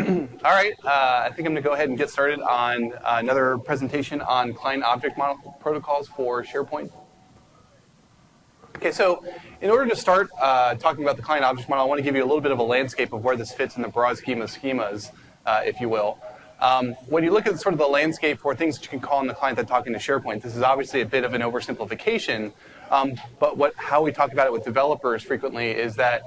All right, I think I'm going to go ahead and get started on another presentation on client object model protocols for SharePoint. Okay, so in order to start talking about the client object model, I want to give you a little bit of a landscape of where this fits in the broad scheme of schemas, if you will. When you look at sort of the landscape for things that you can call in the client that talk into SharePoint, this is obviously a bit of an oversimplification, but how we talk about it with developers frequently is that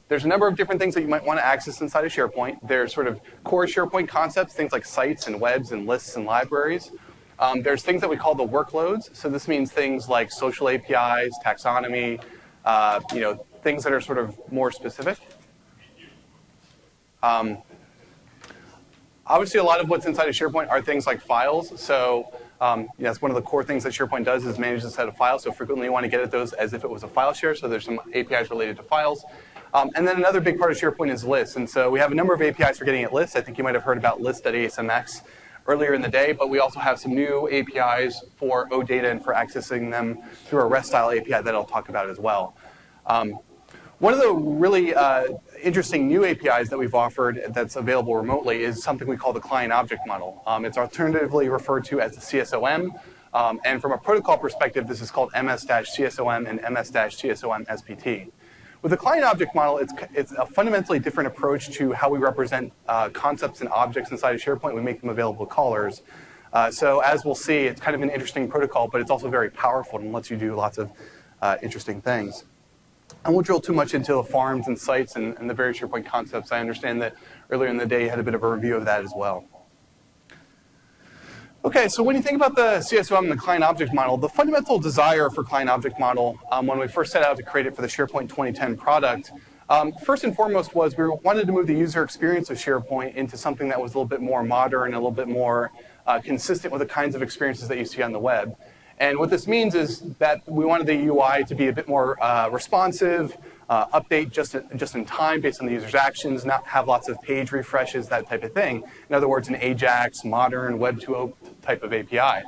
there's a number of different things that you might want to access inside of SharePoint. There's sort of core SharePoint concepts, things like sites and webs and lists and libraries. There's things that we call the workloads. So this means things like social APIs, taxonomy, things that are sort of more specific. Obviously, a lot of what's inside of SharePoint are things like files. So that's one of the core things that SharePoint does is manage a set of files. So frequently you want to get at those as if it was a file share. So there's some APIs related to files. And then another big part of SharePoint is lists. And so we have a number of APIs for getting at lists. I think you might have heard about list.asmx earlier in the day, but we also have some new APIs for OData and for accessing them through a REST-style API that I'll talk about as well. One of the really interesting new APIs that we've offered that's available remotely is something we call the client object model. It's alternatively referred to as the CSOM. And from a protocol perspective, this is called MS-CSOM and MS-CSOM SPT. With the client object model, it's a fundamentally different approach to how we represent concepts and objects inside of SharePoint. We make them available to callers. So as we'll see, it's kind of an interesting protocol, but it's also very powerful and lets you do lots of interesting things. I won't drill too much into the farms and sites and the various SharePoint concepts. I understand that earlier in the day you had a bit of a review of that as well. Okay, so when you think about the CSOM and the client object model, the fundamental desire for client object model when we first set out to create it for the SharePoint 2010 product, first and foremost was we wanted to move the user experience of SharePoint into something that was a little bit more modern, a little bit more consistent with the kinds of experiences that you see on the web. And what this means is that we wanted the UI to be a bit more responsive, update just in time based on the user's actions, not have lots of page refreshes, that type of thing. In other words, an AJAX, modern, Web 2.0 type of API.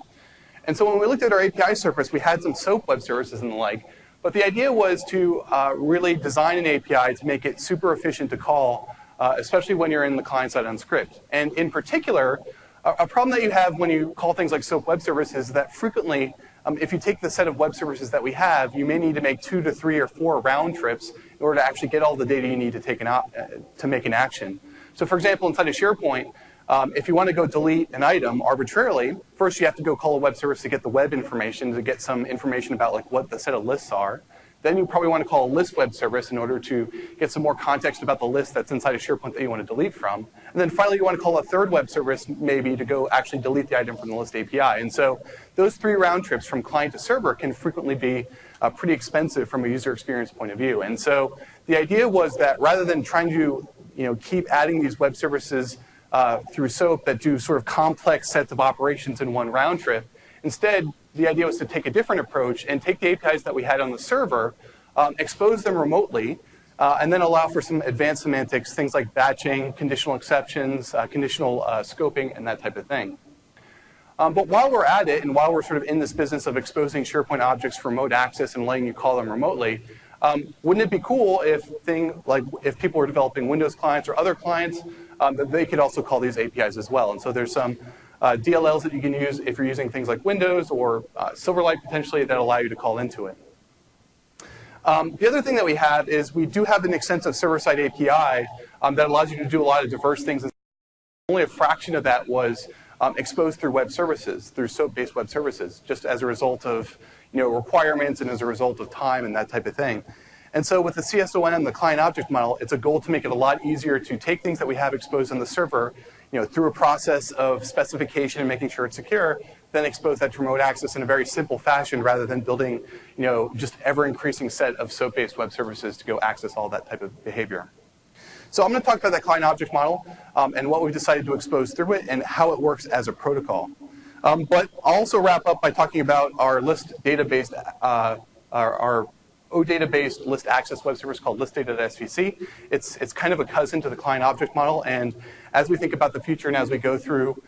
And so when we looked at our API surface, we had some SOAP web services and the like, but the idea was to really design an API to make it super efficient to call, especially when you're in the client side on script. And in particular, a problem that you have when you call things like SOAP web services is that frequently, if you take the set of web services that we have, you may need to make 2 to 3 or 4 round trips in order to actually get all the data you need to make an action. So for example, inside of SharePoint, if you want to go delete an item arbitrarily, first you have to go call a web service to get the web information, to get some information about like what the set of lists are. Then you probably want to call a list web service in order to get some more context about the list that's inside of SharePoint that you want to delete from. And then finally, you want to call a third web service maybe to go actually delete the item from the list API. And so those 3 round trips from client to server can frequently be pretty expensive from a user experience point of view. And so the idea was that rather than trying to keep adding these web services through SOAP that do sort of complex sets of operations in one round trip, instead, the idea was to take a different approach and take the APIs that we had on the server, expose them remotely, and then allow for some advanced semantics, things like batching, conditional exceptions, conditional scoping, and that type of thing. But while we're at it, and while we're sort of in this business of exposing SharePoint objects for remote access and letting you call them remotely, wouldn't it be cool if people were developing Windows clients or other clients, that they could also call these APIs as well? And so there's some DLLs that you can use if you're using things like Windows or Silverlight potentially that allow you to call into it. The other thing that we have is we do have an extensive server-side API that allows you to do a lot of diverse things. Only a fraction of that was exposed through web services, through SOAP-based web services, just as a result of requirements and as a result of time and that type of thing. And so with the CSOM, the client object model, it's a goal to make it a lot easier to take things that we have exposed on the server, through a process of specification and making sure it's secure, then expose that to remote access in a very simple fashion rather than building, just ever-increasing set of SOAP-based web services to go access all that type of behavior. So I'm going to talk about that client object model and what we've decided to expose through it and how it works as a protocol. But I'll also wrap up by talking about our list data-based, our OData-based list access web service called listdata.svc. It's kind of a cousin to the client object model, and as we think about the future and as we go through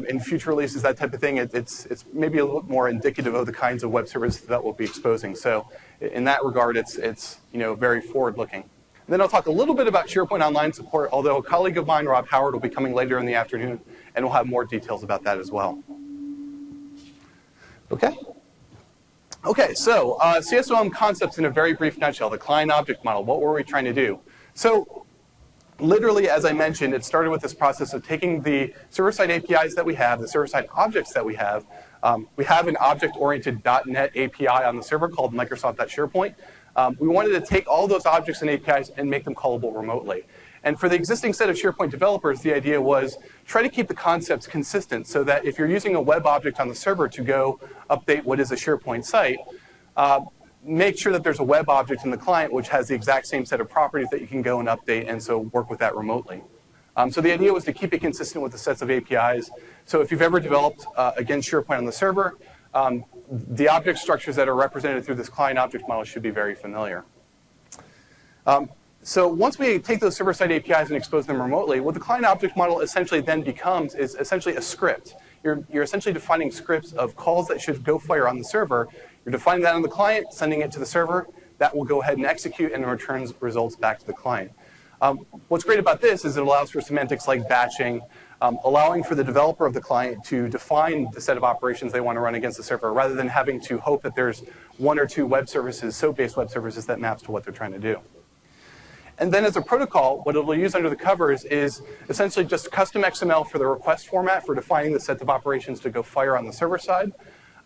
in future releases, that type of thing, it's maybe a little bit more indicative of the kinds of web services that we'll be exposing. So in that regard, it's very forward-looking. then I'll talk a little bit about SharePoint Online support, although a colleague of mine, Rob Howard, will be coming later in the afternoon, and we'll have more details about that as well. Okay? Okay, so CSOM concepts in a very brief nutshell, the client object model. What were we trying to do? So literally, as I mentioned, it started with this process of taking the server-side APIs that we have, the server-side objects that we have. We have an object-oriented .NET API on the server called Microsoft.SharePoint. We wanted to take all those objects and APIs and make them callable remotely. And for the existing set of SharePoint developers, the idea was try to keep the concepts consistent so that if you're using a web object on the server to go update what is a SharePoint site, make sure that there's a web object in the client which has the exact same set of properties that you can go and update and so work with that remotely. So the idea was to keep it consistent with the sets of APIs. So if you've ever developed against SharePoint on the server, the object structures that are represented through this client object model should be very familiar. So once we take those server-side APIs and expose them remotely, what the client object model essentially then becomes is essentially a script. You're essentially defining scripts of calls that should go fire on the server. You're defining that on the client, sending it to the server. That will go ahead and execute and returns results back to the client. What's great about this is it allows for semantics like batching, allowing for the developer of the client to define the set of operations they want to run against the server rather than having to hope that there's one or two web services, SOAP-based web services that maps to what they're trying to do. And then as a protocol, what it will use under the covers is essentially just custom XML for the request format for defining the set of operations to go fire on the server side.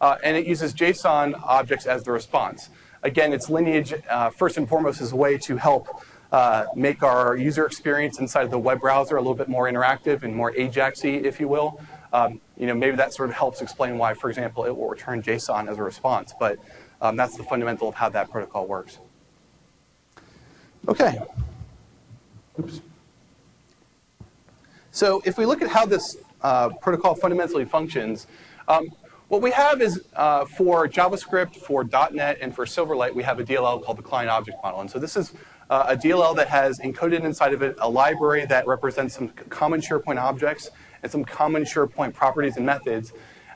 And it uses JSON objects as the response. Again, its lineage, first and foremost, is a way to help make our user experience inside of the web browser a little bit more interactive and more Ajax-y, if you will. Maybe that sort of helps explain why, for example, it will return JSON as a response. But that's the fundamental of how that protocol works. Okay. Oops. So if we look at how this protocol fundamentally functions, what we have is for JavaScript, for .NET, and for Silverlight, we have a DLL called the client object model. And so this is a DLL that has encoded inside of it a library that represents some common SharePoint objects and some common SharePoint properties and methods.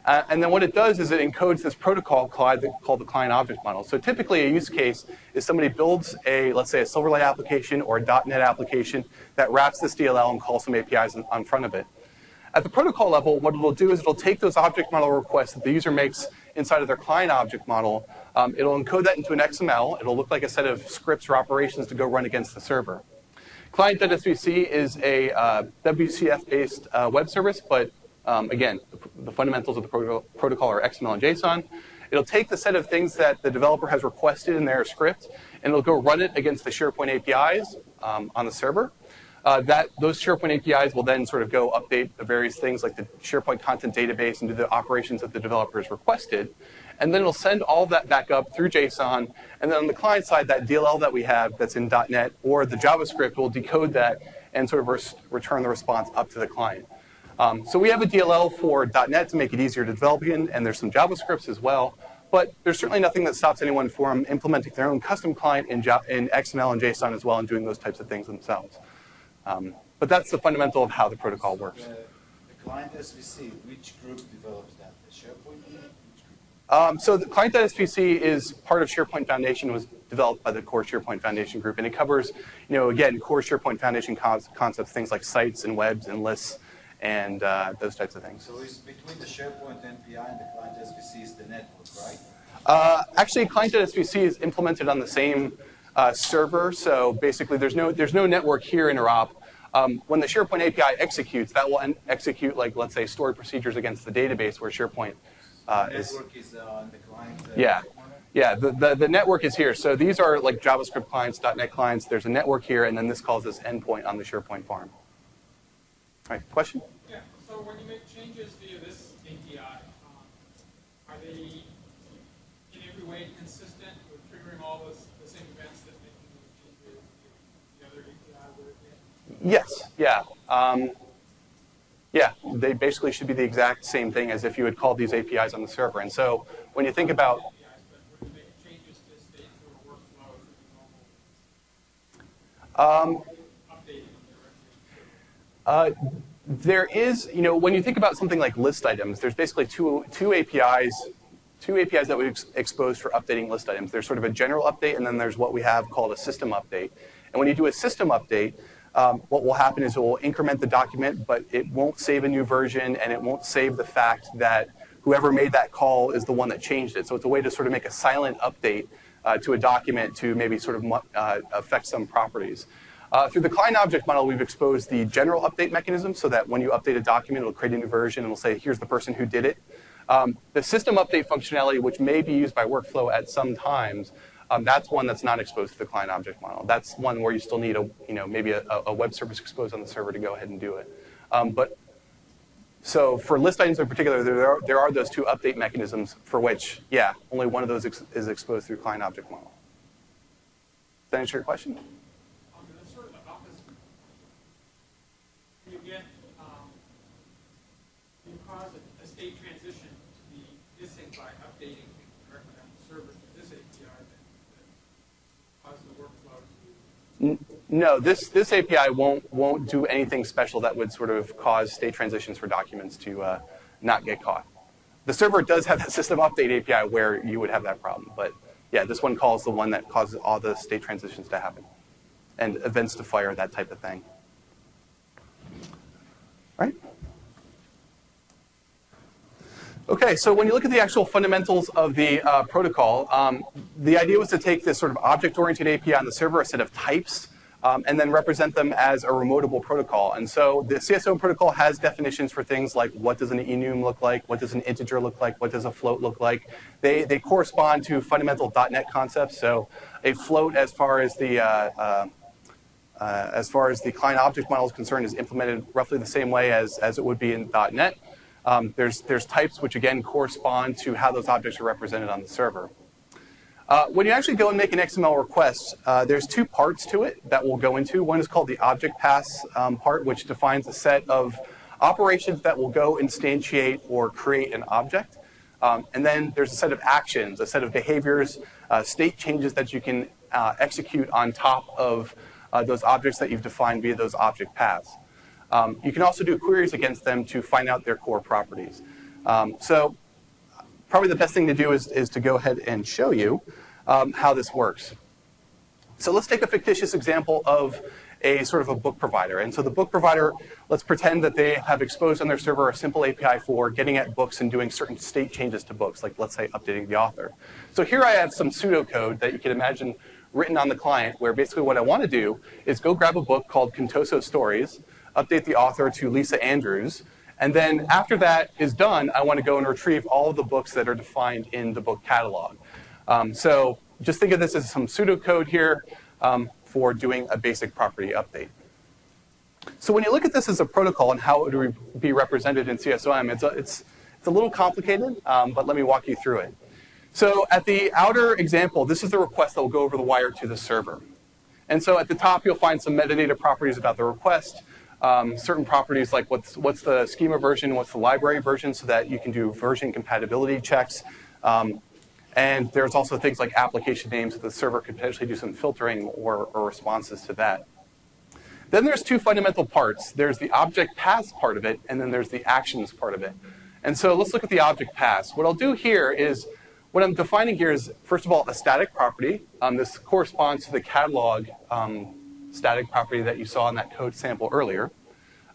And then what it does is it encodes this protocol called the client object model. So typically a use case is somebody builds let's say a Silverlight application or a .NET application that wraps this DLL and calls some APIs on front of it. At the protocol level, what it'll do is it'll take those object model requests that the user makes inside of their client object model. It'll encode that into an XML. It'll look like a set of scripts or operations to go run against the server. Client.svc is a WCF-based web service, but again, the fundamentals of the protocol are XML and JSON. It'll take the set of things that the developer has requested in their script, and it'll go run it against the SharePoint APIs on the server. Those SharePoint APIs will then sort of go update the various things like the SharePoint content database and do the operations that the developer has requested. And then it'll send all of that back up through JSON. And then on the client side, that DLL that we have that's in .NET or the JavaScript will decode that and sort of return the response up to the client. So we have a DLL for .NET to make it easier to develop in, and there's some JavaScripts as well. But there's certainly nothing that stops anyone from implementing their own custom client in XML and JSON as well and doing those types of things themselves. But that's the fundamental of how the protocol works. The client SVC, which group develops that? The SharePoint group? So the client.svc is part of SharePoint Foundation. It was developed by the core SharePoint Foundation group, and it covers, again, core SharePoint Foundation concepts, things like sites and webs and lists and those types of things. So it's between the SharePoint NPI and the client SVC is the network, right? Actually, client.svc is implemented on the same server, so basically there's no network here interop. When the SharePoint API executes, that will execute, like, let's say, stored procedures against the database where SharePoint is. The network is on the client. Yeah, the network is here. So these are like JavaScript clients, .NET clients. There's a network here, and then this calls this endpoint on the SharePoint farm. All right, question? Yeah, so when you make changes via this API, are they in every way consistent with triggering all the same events that make the other API would have been? Yes, yeah. Yeah, they basically should be the exact same thing as if you had called these APIs on the server. And so when you think about When you make changes to state through a workflow, updating directly. There is, when you think about something like list items, there's basically two APIs that we expose for updating list items. There's sort of a general update, and then there's what we have called a system update. And when you do a system update, what will happen is it will increment the document, but it won't save a new version, and it won't save the fact that whoever made that call is the one that changed it. So it's a way to sort of make a silent update to a document to maybe sort of affect some properties. Through the client object model, we've exposed the general update mechanism so that when you update a document, it'll create a new version and it'll say, here's the person who did it. The system update functionality, which may be used by workflow at some times, that's one that's not exposed to the client object model. That's one where you still need maybe a web service exposed on the server to go ahead and do it. So for list items in particular, there are those two update mechanisms for which, yeah, only one of those is exposed through client object model. Does that answer your question? That's sort of the opposite. You get, you cause a state transition to be missing by updating directly on the server to this API that causes the workflow to... No, this API won't do anything special that would sort of cause state transitions for documents to not get caught. The server does have that system update API where you would have that problem, but yeah, this one calls the one that causes all the state transitions to happen and events to fire, that type of thing. Right? Okay, so when you look at the actual fundamentals of the protocol, the idea was to take this sort of object-oriented API on the server, a set of types, and then represent them as a remotable protocol. And so the CSO protocol has definitions for things like what does an enum look like, what does an integer look like, what does a float look like. They correspond to fundamental .NET concepts. So a float, as far as the client object model is concerned, is implemented roughly the same way as it would be in .NET. There's types which again correspond to how those objects are represented on the server. When you actually go and make an XML request, there's two parts to it that we'll go into. One is called the object pass part, which defines a set of operations that will go instantiate or create an object. And then there's a set of actions, a set of behaviors, state changes that you can execute on top of those objects that you've defined via those object paths. You can also do queries against them to find out their core properties. So probably the best thing to do is to go ahead and show you how this works. So let's take a fictitious example of a sort of a book provider. And so the book provider, let's pretend that they have exposed on their server a simple API for getting at books and doing certain state changes to books, like let's say updating the author. So here I have some pseudocode that you can imagine written on the client, where basically what I want to do is go grab a book called Contoso Stories, update the author to Lisa Andrews, and then after that is done, I want to go and retrieve all of the books that are defined in the book catalog. So just think of this as some pseudocode here for doing a basic property update. So when you look at this as a protocol and how it would be represented in CSOM, it's a little complicated, but let me walk you through it. So at the outer example, this is the request that will go over the wire to the server. And so at the top, you'll find some metadata properties about the request. Certain properties like what's the schema version, what's the library version, so that you can do version compatibility checks. And there's also things like application names, so the server could potentially do some filtering or responses to that. Then there's two fundamental parts. There's the object pass part of it, and then there's the actions part of it. And so let's look at the object pass. What I'll do here is, what I'm defining here is, first of all, a static property. This corresponds to the catalog static property that you saw in that code sample earlier.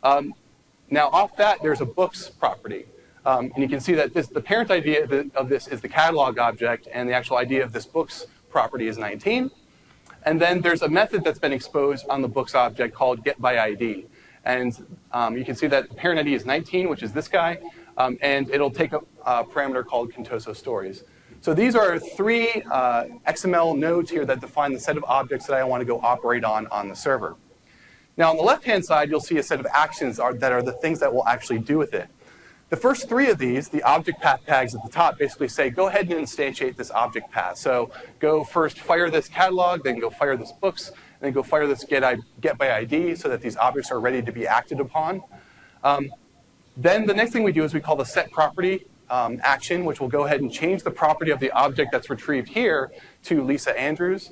Now off that, there's a books property. And you can see that the parent idea of this is the catalog object, and the actual idea of this books property is 19. And then there's a method that's been exposed on the books object called getById. And you can see that the parent ID is 19, which is this guy, and it'll take a parameter called Contoso Stories. So these are three XML nodes here that define the set of objects that I want to go operate on the server. Now on the left-hand side, you'll see a set of actions that are the things that we'll actually do with it. The first three of these, the object path tags at the top, basically say, go ahead and instantiate this object path. So go first fire this catalog, then go fire this books, and then go fire this getById so that these objects are ready to be acted upon. Then the next thing we do is we call the set property action, which will go ahead and change the property of the object that's retrieved here to Lisa Andrews.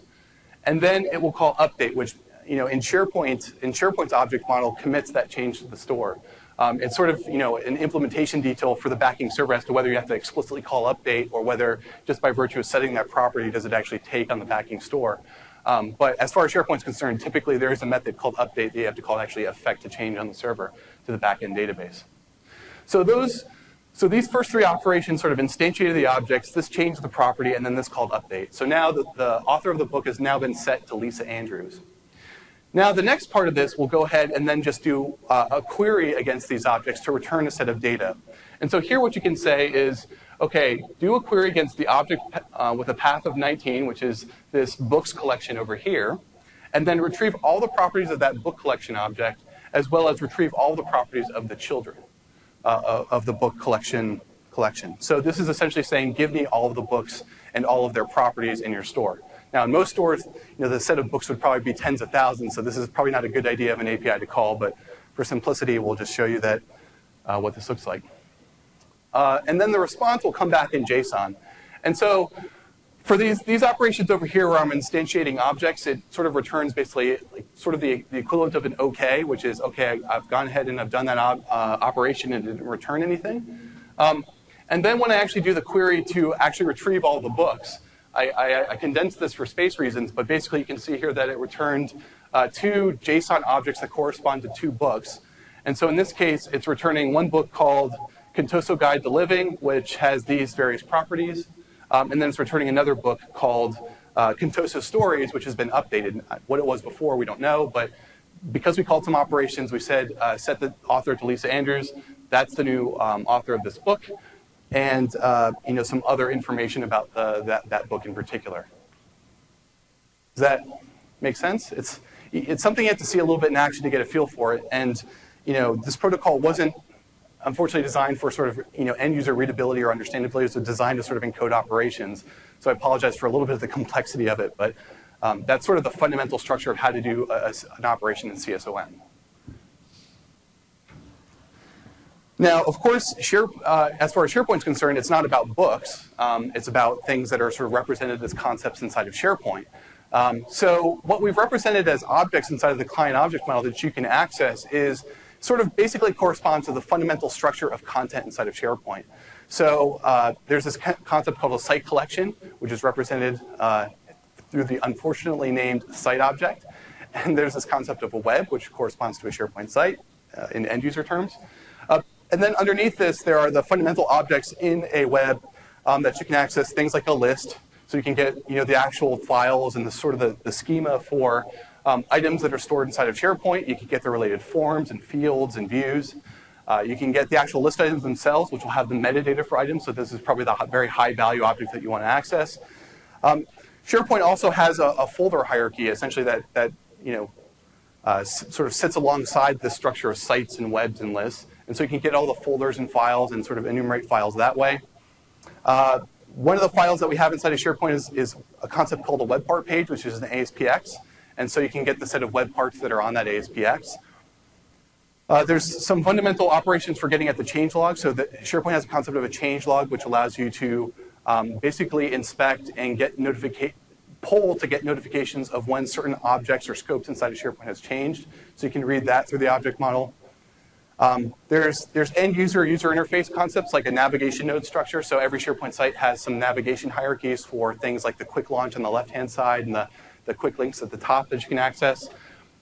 And then it will call update, which in SharePoint's object model commits that change to the store. It's sort of an implementation detail for the backing server as to whether you have to explicitly call update or whether just by virtue of setting that property does it actually take on the backing store. But as far as SharePoint's concerned, typically there is a method called update that you have to call actually affect a change on the server to the backend database. So these first three operations sort of instantiated the objects, this changed the property, and then this called update. So now the author of the book has now been set to Lisa Andrews. Now the next part of this will go ahead and then just do a query against these objects to return a set of data. And so here what you can say is, okay, do a query against the object with a path of 19, which is this books collection over here, and then retrieve all the properties of that book collection object, as well as retrieve all the properties of the children of the book collection. So this is essentially saying, give me all of the books and all of their properties in your store. Now, in most stores, the set of books would probably be tens of thousands, so this is probably not a good idea of an API to call, but for simplicity, we'll just show you that what this looks like. And then the response will come back in JSON. And so for these operations over here where I'm instantiating objects, it sort of returns basically like sort of the equivalent of an OK, which is, OK, I've gone ahead and I've done that operation and it didn't return anything. And then when I actually do the query to actually retrieve all the books, I condensed this for space reasons, but basically you can see here that it returned two JSON objects that correspond to two books. And so in this case, it's returning one book called Contoso Guide to Living, which has these various properties. And then it's returning another book called Contoso Stories, which has been updated. What it was before, we don't know, but because we called some operations, we said set the author to Lisa Andrews. That's the new author of this book, and some other information about that book in particular. Does that make sense? It's something you have to see a little bit in action to get a feel for it. And this protocol wasn't unfortunately designed for sort of end user readability or understandability. It was designed to sort of encode operations. So I apologize for a little bit of the complexity of it, but that's sort of the fundamental structure of how to do an operation in CSOM. Now, of course, as far as SharePoint's concerned, it's not about books. It's about things that are sort of represented as concepts inside of SharePoint. So what we've represented as objects inside of the client object model that you can access is sort of basically corresponds to the fundamental structure of content inside of SharePoint. So there's this concept called a site collection, which is represented through the unfortunately named site object. And there's this concept of a web, which corresponds to a SharePoint site in end user terms. And then underneath this, there are the fundamental objects in a web that you can access, things like a list. So you can get the actual files and the sort of the schema for items that are stored inside of SharePoint. You can get the related forms and fields and views. You can get the actual list items themselves, which will have the metadata for items. So this is probably the very high value object that you want to access. SharePoint also has a folder hierarchy, essentially that sort of sits alongside the structure of sites and webs and lists. And so you can get all the folders and files and sort of enumerate files that way. One of the files that we have inside of SharePoint is a concept called a web part page, which is an ASPX. And so you can get the set of web parts that are on that ASPX. There's some fundamental operations for getting at the change log. So SharePoint has a concept of a change log, which allows you to basically inspect and get poll to get notifications of when certain objects or scopes inside of SharePoint has changed. So you can read that through the object model. There's end user interface concepts like a navigation node structure. So every SharePoint site has some navigation hierarchies for things like the quick launch on the left-hand side and the quick links at the top that you can access.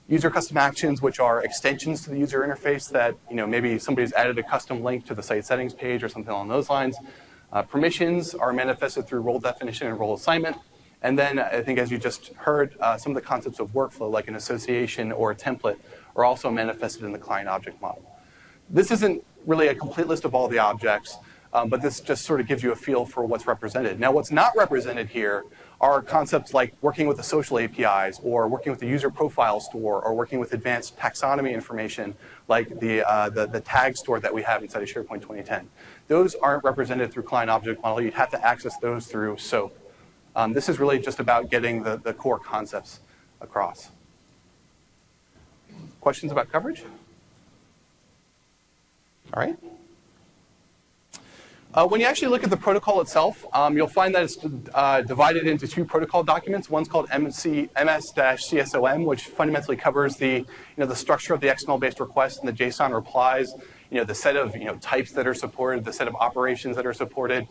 User custom actions, which are extensions to the user interface that maybe somebody's added a custom link to the site settings page or something along those lines. Permissions are manifested through role definition and role assignment. And then I think as you just heard, some of the concepts of workflow like an association or a template are also manifested in the client object model. This isn't really a complete list of all the objects, but this just sort of gives you a feel for what's represented. Now, what's not represented here are concepts like working with the social APIs or working with the user profile store or working with advanced taxonomy information like the tag store that we have inside of SharePoint 2010. Those aren't represented through client object model. You'd have to access those through SOAP. This is really just about getting the core concepts across. Questions about coverage? All right. When you actually look at the protocol itself, you'll find that it's divided into two protocol documents. One's called MS-CSOM, which fundamentally covers the structure of the XML-based request and the JSON replies, the set of types that are supported, the set of operations that are supported,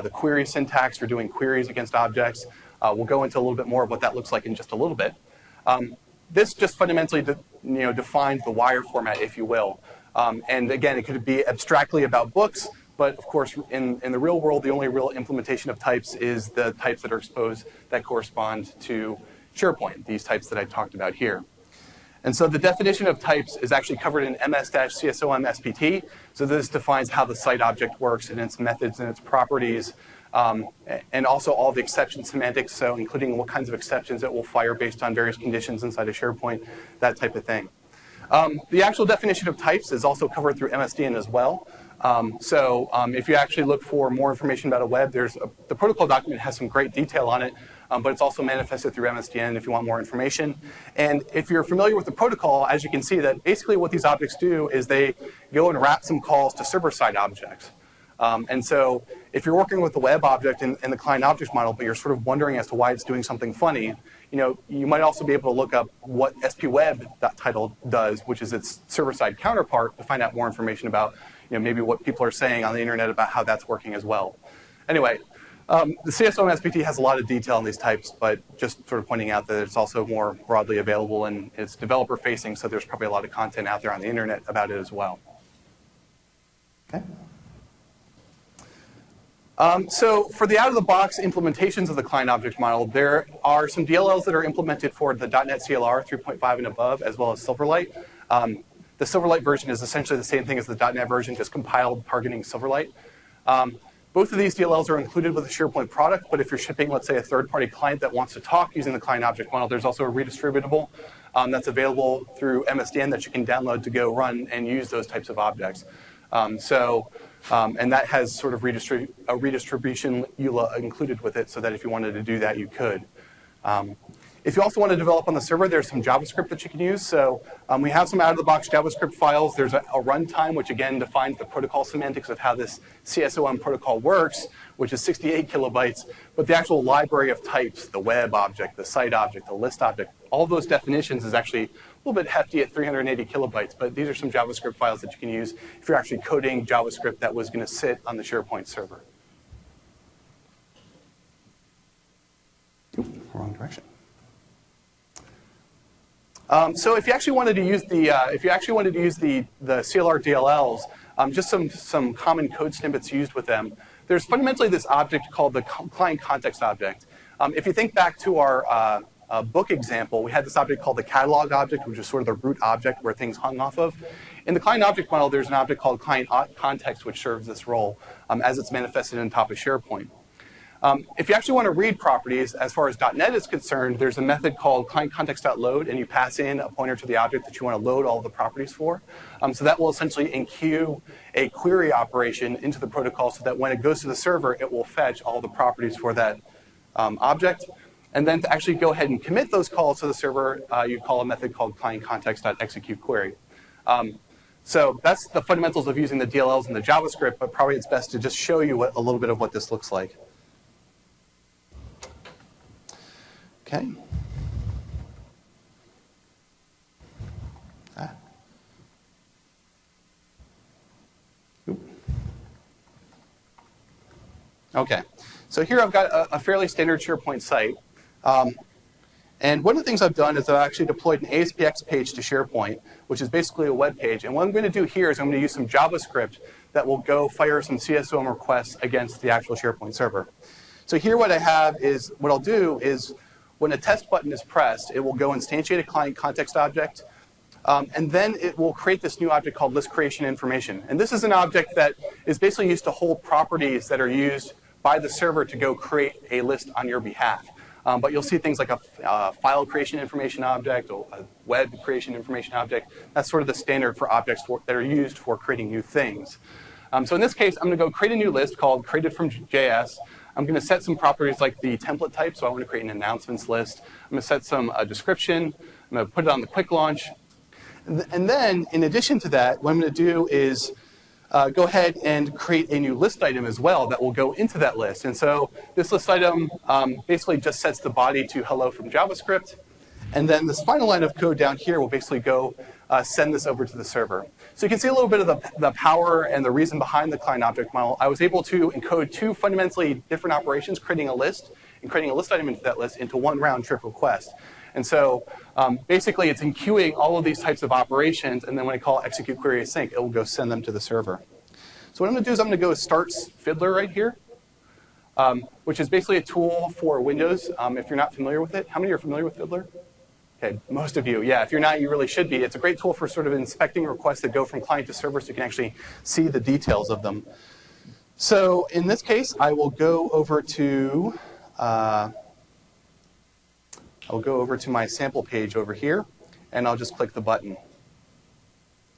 the query syntax for doing queries against objects. We'll go into a little bit more of what that looks like in just a little bit. This just fundamentally defines the wire format, if you will. And again, it could be abstractly about books, but of course, in the real world, the only real implementation of types is the types that are exposed that correspond to SharePoint, these types that I talked about here. And so the definition of types is actually covered in ms-csom SPT. So this defines how the site object works and its methods and its properties, and also all the exception semantics, so including what kinds of exceptions it will fire based on various conditions inside of SharePoint, that type of thing. The actual definition of types is also covered through MSDN as well. If you actually look for more information about a web, the protocol document has some great detail on it, but it's also manifested through MSDN if you want more information. And if you're familiar with the protocol, as you can see, that basically what these objects do is they go and wrap some calls to server-side objects. And so if you're working with the web object in the client object model, but you're sort of wondering as to why it's doing something funny, you might also be able to look up what spweb.title does, which is its server-side counterpart, to find out more information about maybe what people are saying on the internet about how that's working as well. Anyway, the CSOM SPT has a lot of detail on these types, but just sort of pointing out that it's also more broadly available and it's developer-facing, so there's probably a lot of content out there on the internet about it as well. Okay. So for the out-of-the-box implementations of the client object model, there are some DLLs that are implemented for the .NET CLR 3.5 and above, as well as Silverlight. The Silverlight version is essentially the same thing as the .NET version, just compiled targeting Silverlight. Both of these DLLs are included with the SharePoint product, but if you're shipping, let's say, a third-party client that wants to talk using the client object model, there's also a redistributable that's available through MSDN that you can download to go run and use those types of objects. And that has sort of a redistribution EULA included with it, so that if you wanted to do that, you could. If you also want to develop on the server, there's some JavaScript that you can use. So we have some out-of-the-box JavaScript files. There's a runtime, which again defines the protocol semantics of how this CSOM protocol works, which is 68 kilobytes. But the actual library of types, the web object, the site object, the list object, all those definitions is actually a little bit hefty at 380 kilobytes. But these are some JavaScript files that you can use if you're actually coding JavaScript that was going to sit on the SharePoint server. Oop, wrong direction. So if you actually wanted to use the CLR DLLs, just some common code snippets used with them. There's fundamentally this object called the client context object. If you think back to our book example, we had this object called the catalog object, which is sort of the root object where things hung off of. In the client object model, there's an object called client context, which serves this role as it's manifested on top of SharePoint. If you actually want to read properties, as far as .NET is concerned, there's a method called client-context.load, and you pass in a pointer to the object that you want to load all the properties for. So that will essentially enqueue a query operation into the protocol so that when it goes to the server, it will fetch all the properties for that object. And then to actually go ahead and commit those calls to the server, you call a method called client-context.executeQuery. So that's the fundamentals of using the DLLs and the JavaScript, but probably it's best to just show you a little bit of what this looks like. Okay. Okay. So here I've got a fairly standard SharePoint site. And one of the things I've done is I've actually deployed an ASPX page to SharePoint, which is basically a web page. And what I'm going to do here is I'm going to use some JavaScript that will go fire some CSOM requests against the actual SharePoint server. So here what I'll do is when a test button is pressed, it will go instantiate a client context object, and then it will create this new object called list creation information. And this is an object that is basically used to hold properties that are used by the server to go create a list on your behalf. But you'll see things like a file creation information object or a web creation information object. That's sort of the standard for objects that are used for creating new things. So in this case, I'm going to go create a new list called created from JS. I'm going to set some properties like the template type, so I want to create an announcements list. I'm going to set some description. I'm going to put it on the quick launch. And then, in addition to that, what I'm going to do is go ahead and create a new list item as well that will go into that list. And so this list item basically just sets the body to hello from JavaScript. And then this final line of code down here will basically go send this over to the server. So you can see a little bit of the power and the reason behind the client object model. I was able to encode two fundamentally different operations, creating a list and creating a list item into that list into one round-trip request. And so basically, it's enqueuing all of these types of operations, and then when I call execute query async, it will go send them to the server. So what I'm going to do is I'm going to go start Fiddler right here, which is basically a tool for Windows. If you're not familiar with it, how many are familiar with Fiddler? Okay, most of you. Yeah, if you're not, you really should be. It's a great tool for sort of inspecting requests that go from client to server so you can actually see the details of them. So in this case, I will go over to my sample page over here, and I'll just click the button.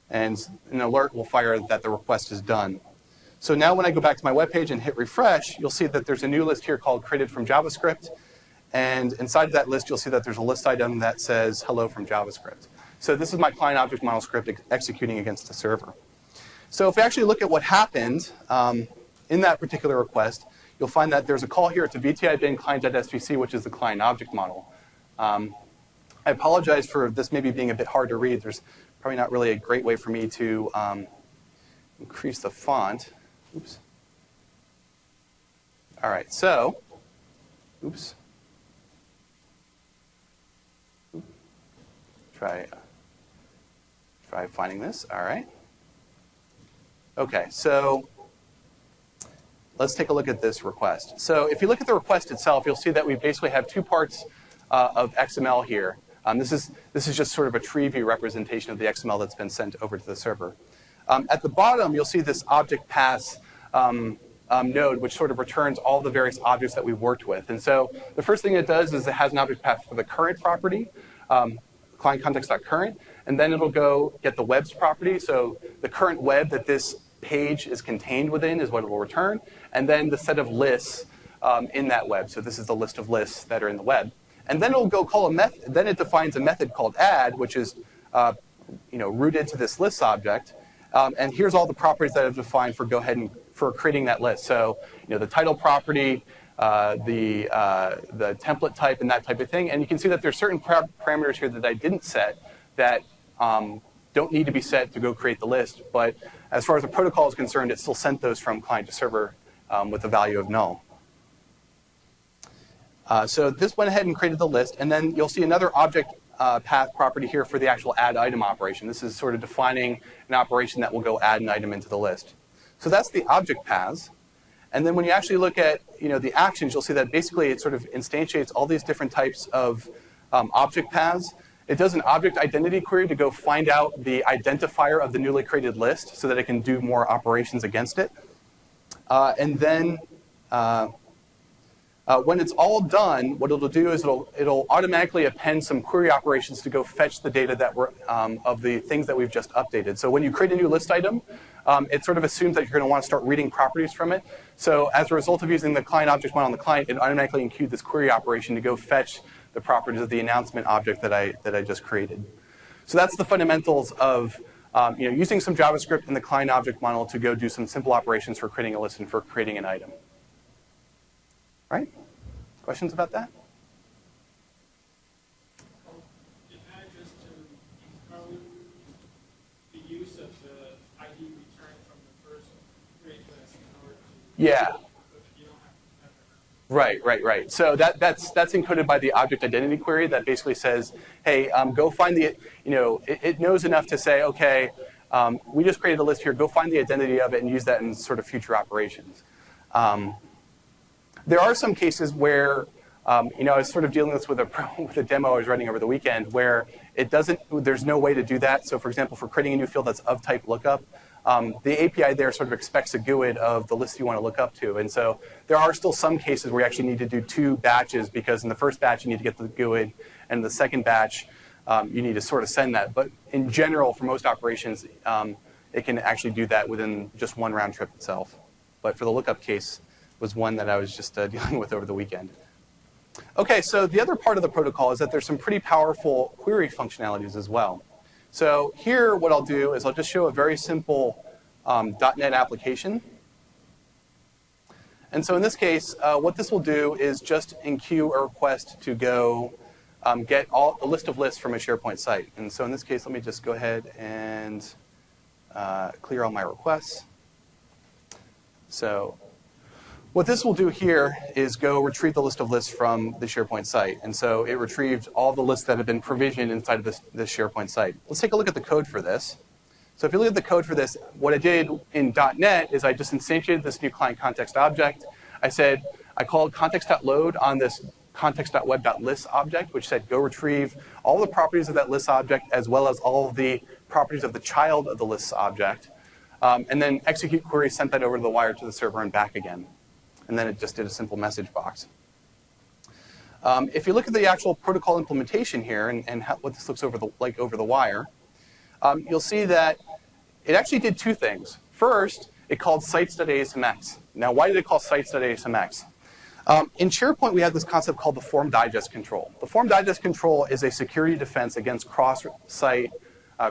And an alert will fire that the request is done. So now when I go back to my web page and hit refresh, you'll see that there's a new list here called created from JavaScript. And inside of that list, you'll see that there's a list item that says hello from JavaScript. So this is my client object model script executing against the server. So if we actually look at what happened in that particular request, you'll find that there's a call here to VTI bin client.svc, which is the client object model. I apologize for this maybe being a bit hard to read. There's probably not really a great way for me to increase the font. Oops. All right, so, oops. Try finding this. All right. Okay, so let's take a look at this request. So if you look at the request itself, you'll see that we basically have two parts of XML here. This is just sort of a tree view representation of the XML that's been sent over to the server. At the bottom, you'll see this object pass node, which sort of returns all the various objects that we've worked with. And so the first thing it does is it has an object path for the current property, client context.current, and then it'll go get the web's property. So the current web that this page is contained within is what it will return, and then the set of lists in that web. So this is the list of lists that are in the web. And then it'll go call a method. Then it defines a method called add, which is rooted to this lists object. And here's all the properties that I've defined for for creating that list. So the title property, the template type, and that type of thing. And you can see that there's certain parameters here that I didn't set that don't need to be set to go create the list. But as far as the protocol is concerned, it still sent those from client to server with the value of null. So this went ahead and created the list. And then you'll see another object path property here for the actual add item operation. This is sort of defining an operation that will go add an item into the list. So that's the object paths. And then when you actually look at the actions, you'll see that basically it sort of instantiates all these different types of object paths. It does an object identity query to go find out the identifier of the newly created list so that it can do more operations against it. And then when it's all done, what it'll do is it'll automatically append some query operations to go fetch the data that of the things that we've just updated. So when you create a new list item, it sort of assumes that you're going to want to start reading properties from it. So as a result of using the client object model on the client, it automatically enqueued this query operation to go fetch the properties of the announcement object that I just created. So that's the fundamentals of using some JavaScript in the client object model to go do some simple operations for creating a list and for creating an item. All right? Questions about that? It manages to encode the use of the ID returned from the first create list in order to Yeah. you don't have to Right. So that's encoded by the object identity query that basically says, hey, go find the, it knows enough to say, okay, we just created a list here, go find the identity of it and use that in sort of future operations. There are some cases where, I was sort of dealing with this with a demo I was running over the weekend where there's no way to do that. So for example, for creating a new field that's of type lookup, the API there sort of expects a GUID of the list you want to look up to. And so there are still some cases where you actually need to do two batches because in the first batch you need to get the GUID, and in the second batch you need to sort of send that. But in general, for most operations, it can actually do that within just one round trip itself. But for the lookup case, was one that I was just dealing with over the weekend. Okay, so the other part of the protocol is that there's some pretty powerful query functionalities as well. So here, what I'll do is I'll just show a very simple .NET application. And so in this case, what this will do is just enqueue a request to go get a list of lists from a SharePoint site. And so in this case, let me just go ahead and clear all my requests. So What this will do here is go retrieve the list of lists from the SharePoint site. And so it retrieved all the lists that have been provisioned inside of this SharePoint site. Let's take a look at the code for this. So if you look at the code for this, what I did in .NET is I just instantiated this new client context object. I called context.load on this context.web.list object, which said go retrieve all the properties of that list object as well as all of the properties of the child of the list object. And then execute query sent that over to the wire to the server and back again. And then it just did a simple message box. If you look at the actual protocol implementation here and what this looks like over the wire, you'll see that it actually did two things. First, it called sites.asmx. Now, why did it call sites.asmx? In SharePoint, we have this concept called the form digest control. The form digest control is a security defense against cross-site,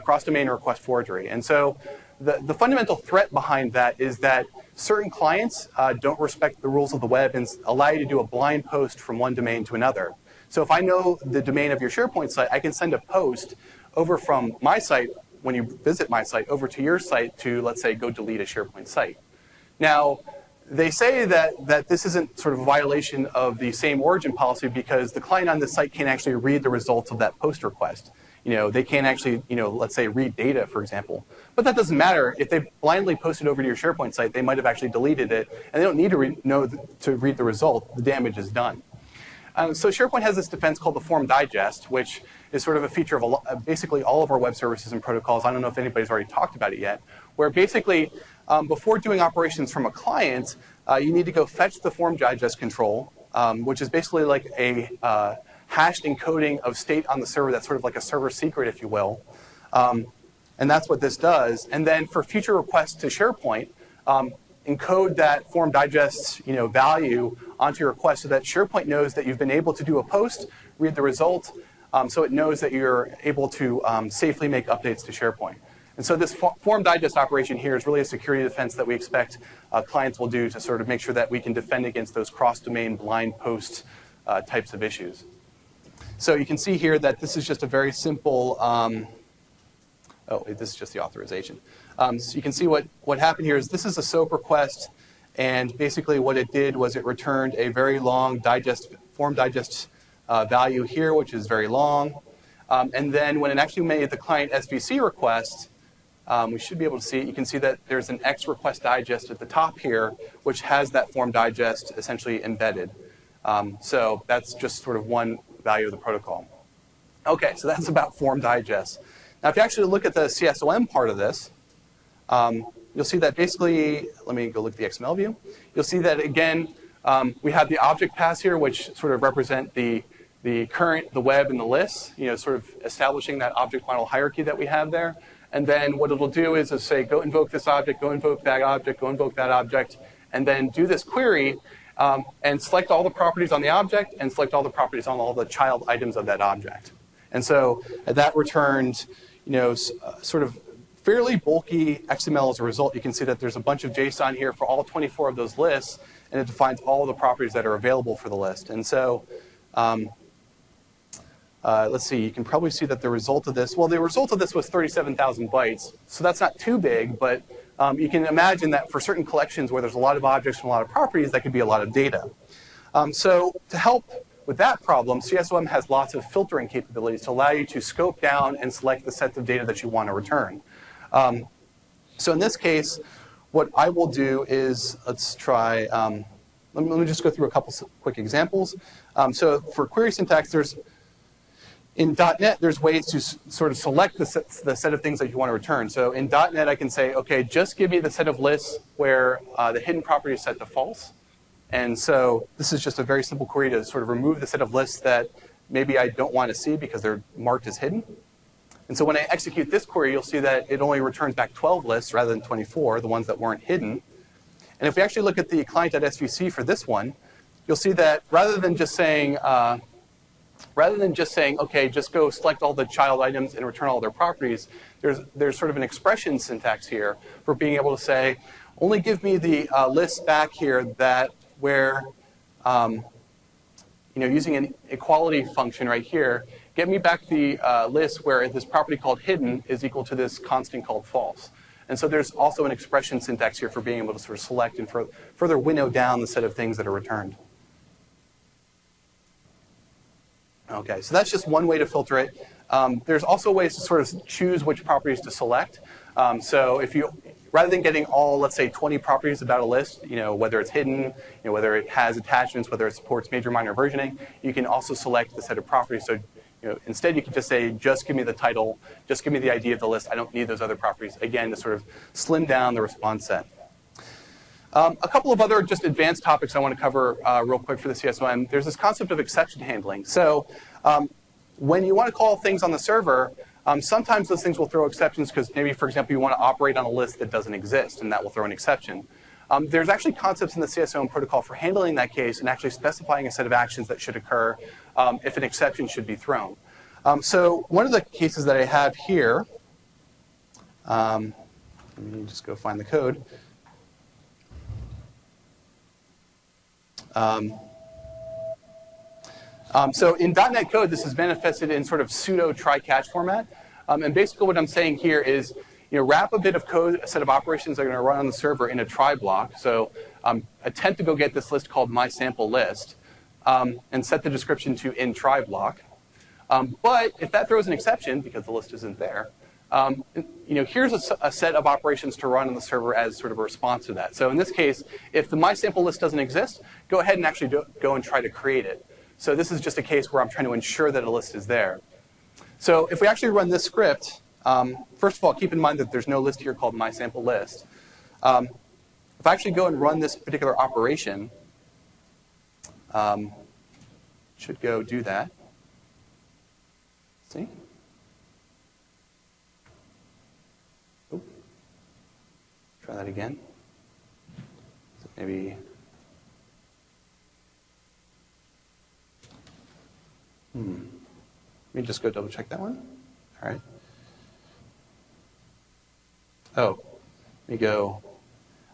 cross-domain request forgery. And so the fundamental threat behind that is that certain clients don't respect the rules of the web and allow you to do a blind post from one domain to another. So if I know the domain of your SharePoint site, I can send a post over from my site, when you visit my site, over to your site to, let's say, go delete a SharePoint site. Now, they say that this isn't sort of a violation of the same origin policy because the client on the site can't actually read the results of that post request. They can't actually, let's say, read data, for example. But that doesn't matter. If they blindly posted over to your SharePoint site, they might have actually deleted it, and they don't need to read the result. The damage is done. So SharePoint has this defense called the form digest, which is sort of a feature of basically all of our web services and protocols. I don't know if anybody's already talked about it yet, where basically before doing operations from a client, you need to go fetch the form digest control, which is basically like a hashed encoding of state on the server that's sort of like a server secret, if you will. And that's what this does. And then for future requests to SharePoint, encode that form digest value onto your request so that SharePoint knows that you've been able to do a post, read the result, so it knows that you're able to safely make updates to SharePoint. And so this form digest operation here is really a security defense that we expect clients will do to sort of make sure that we can defend against those cross-domain blind post types of issues. So you can see here that this is just a very simple, this is just the authorization. So you can see what happened here is this is a SOAP request, and basically what it did was it returned a very long form digest value here, which is very long. And then when it actually made the client SVC request, we should be able to see it. You can see that there's an X request digest at the top here, which has that form digest essentially embedded. So that's just sort of one value of the protocol. Okay, so that's about form digest. Now, if you actually look at the CSOM part of this, you'll see that basically, let me go look at the XML view. You'll see that, again, we have the object paths here, which sort of represent the current, the web, and the lists, sort of establishing that object model hierarchy that we have there. And then what it'll do is say, go invoke this object, go invoke that object, go invoke that object, and then do this query and select all the properties on the object and select all the properties on all the child items of that object. And so that returned, sort of fairly bulky XML as a result. You can see that there's a bunch of JSON here for all 24 of those lists, and it defines all the properties that are available for the list. And so let's see, you can probably see that the result of this, well, the result of this was 37,000 bytes. So that's not too big, but you can imagine that for certain collections where there's a lot of objects and a lot of properties, that could be a lot of data. So to help with that problem, CSOM has lots of filtering capabilities to allow you to scope down and select the sets of data that you want to return. So in this case, what I will do is, let's try, let me just go through a couple quick examples. So for query syntax, in .NET, there's ways to sort of select the set of things that you want to return. So in .NET, I can say, okay, just give me the set of lists where the hidden property is set to false. And so this is just a very simple query to sort of remove the set of lists that maybe I don't want to see because they're marked as hidden. And so when I execute this query, you'll see that it only returns back 12 lists rather than 24, the ones that weren't hidden. And if we actually look at the client.svc for this one, you'll see that rather than just saying, okay, just go select all the child items and return all their properties, there's sort of an expression syntax here for being able to say, only give me the lists back here that where, using an equality function right here, get me back the list where this property called hidden is equal to this constant called false. And so there's also an expression syntax here for being able to sort of select and further winnow down the set of things that are returned. Okay, so that's just one way to filter it. There's also ways to sort of choose which properties to select. So if you, rather than getting all, let's say, 20 properties about a list, whether it's hidden, whether it has attachments, whether it supports major minor versioning, you can also select the set of properties. So instead you can just say, just give me the title, just give me the ID of the list. I don't need those other properties, again, to sort of slim down the response set. A couple of other just advanced topics I want to cover real quick for the CSOM. There's this concept of exception handling. So when you want to call things on the server, sometimes those things will throw exceptions because maybe, for example, you want to operate on a list that doesn't exist, and that will throw an exception. There's actually concepts in the CSOM protocol for handling that case and actually specifying a set of actions that should occur if an exception should be thrown. So one of the cases that I have here, let me just go find the code. So in .NET code, this is manifested in sort of pseudo try-catch format. And basically what I'm saying here is, wrap a bit of code, a set of operations that are going to run on the server in a try block. So attempt to go get this list called mySampleList, and set the description to in try block. But if that throws an exception, because the list isn't there, here's a set of operations to run on the server as sort of a response to that. So in this case, if the mySampleList doesn't exist, go ahead and actually go and try to create it. So this is just a case where I'm trying to ensure that a list is there. So if we actually run this script, first of all, keep in mind that there's no list here called mySampleList. If I actually go and run this particular operation, should go do that. See? Oop. Try that again. So maybe. Let me just go double check that one. All right. Oh, let me go.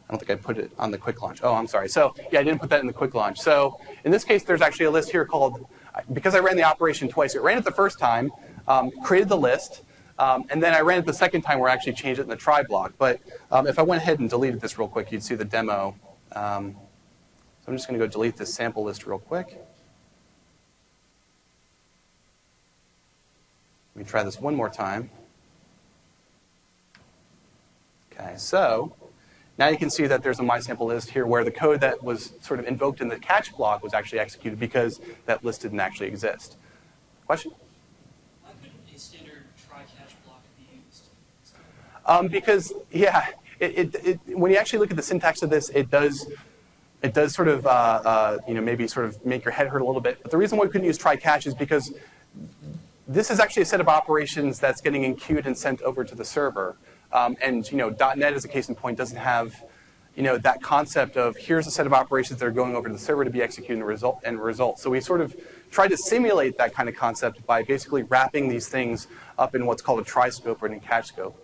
I don't think I put it on the quick launch. Oh, I'm sorry. So yeah, I didn't put that in the quick launch. So in this case, there's actually a list here called, because I ran the operation twice, it ran it the first time, created the list, and then I ran it the second time where I actually changed it in the try block. But if I went ahead and deleted this real quick, you'd see the demo. So I'm just going to go delete this sample list real quick. Let me try this one more time. Okay, so now you can see that there's a mySampleList here where the code that was sort of invoked in the catch block was actually executed because that list didn't actually exist. Question? Why couldn't a standard try-catch block be used? Because, yeah, when you actually look at the syntax of this, it does sort of, maybe sort of make your head hurt a little bit. But the reason why we couldn't use try-catch is because this is actually a set of operations that's getting enqueued and sent over to the server. And .NET, as a case in point, doesn't have that concept of here's a set of operations that are going over to the server to be executed and result. So we sort of try to simulate that kind of concept by basically wrapping these things up in what's called a try scope or an catch scope.